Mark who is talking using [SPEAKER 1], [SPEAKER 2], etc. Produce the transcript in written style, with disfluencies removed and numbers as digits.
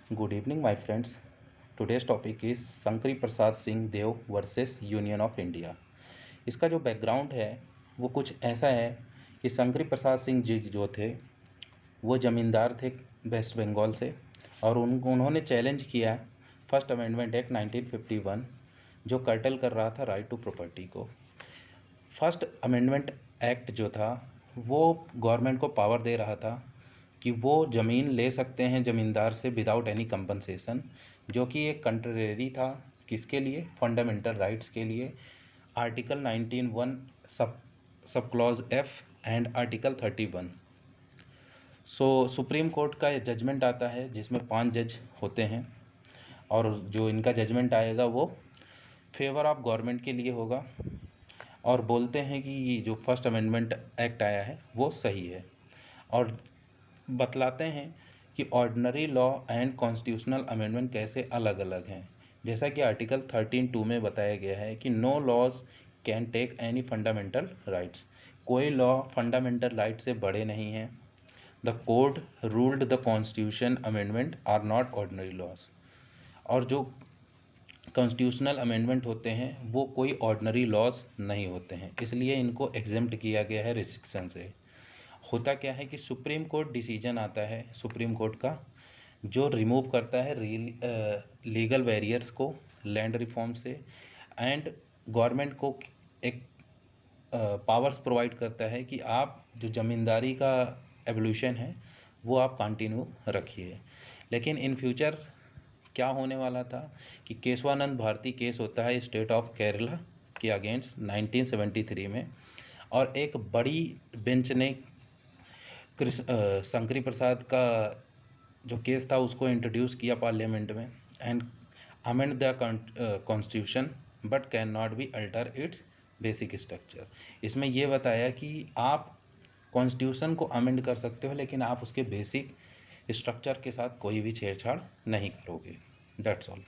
[SPEAKER 1] Good evening, my friends. Today's topic is Shankari Prasad Singh Deo versus union of India. इसका जो background है वो कुछ ऐसा है कि शंकरी प्रसाद सिंह जी जो थे वो ज़मींदार थे वेस्ट बंगाल से, और उन्होंने चैलेंज किया फर्स्ट अमेंडमेंट एक्ट 1951 जो कर्टल कर रहा था राइट टू प्रॉपर्टी को। फर्स्ट अमेंडमेंट एक्ट जो था वो गवर्नमेंट को पावर दे रहा था कि वो ज़मीन ले सकते हैं ज़मींदार से विदाउट एनी कंपनसेशन, जो कि एक कंट्रेरी था किसके लिए, फंडामेंटल राइट्स के लिए। Article 19(1) sub clause F and article 31। Supreme court का ये जजमेंट आता है जिसमें 5 जज होते हैं, और जो इनका जजमेंट आएगा वो फेवर ऑफ गवर्नमेंट के लिए होगा, और बोलते हैं कि जो फर्स्ट अमेंडमेंट एक्ट आया है वो सही है, और बतलाते हैं कि ordinary law and constitutional amendment कैसे अलग अलग हैं। जैसा कि आर्टिकल 13(2) में बताया गया है कि no laws can take any fundamental rights, कोई लॉ फंडामेंटल राइट से बड़े नहीं हैं। The court ruled the constitution amendment are not ordinary laws, और जो कॉन्स्टिट्यूशनल अमेंडमेंट होते हैं वो कोई ऑर्डिनरी लॉज नहीं होते हैं, इसलिए इनको एग्जेम्प्ट किया गया है रिस्ट्रिक्शन से। होता क्या है कि सुप्रीम कोर्ट डिसीजन आता है सुप्रीम कोर्ट का, जो रिमूव करता है लीगल बैरियर्स को लैंड रिफॉर्म से, एंड गवर्नमेंट को एक पावर्स प्रोवाइड करता है कि आप जो ज़मींदारी का एवोल्यूशन है वो आप कंटिन्यू रखिए। लेकिन इन फ्यूचर क्या होने वाला था कि केशवानंद भारती केस होता है स्टेट ऑफ केरला के अगेंस्ट 1973 में, और एक बड़ी बेंच ने शंकरी प्रसाद का जो केस था उसको इंट्रोड्यूस किया पार्लियामेंट में, and amend the constitution but can not be alter it's basic structure. इसमें यह बताया कि आप कॉन्स्टिट्यूशन को अमेंड कर सकते हो, लेकिन आप उसके बेसिक स्ट्रक्चर के साथ कोई भी छेड़छाड़ नहीं करोगे। That's all.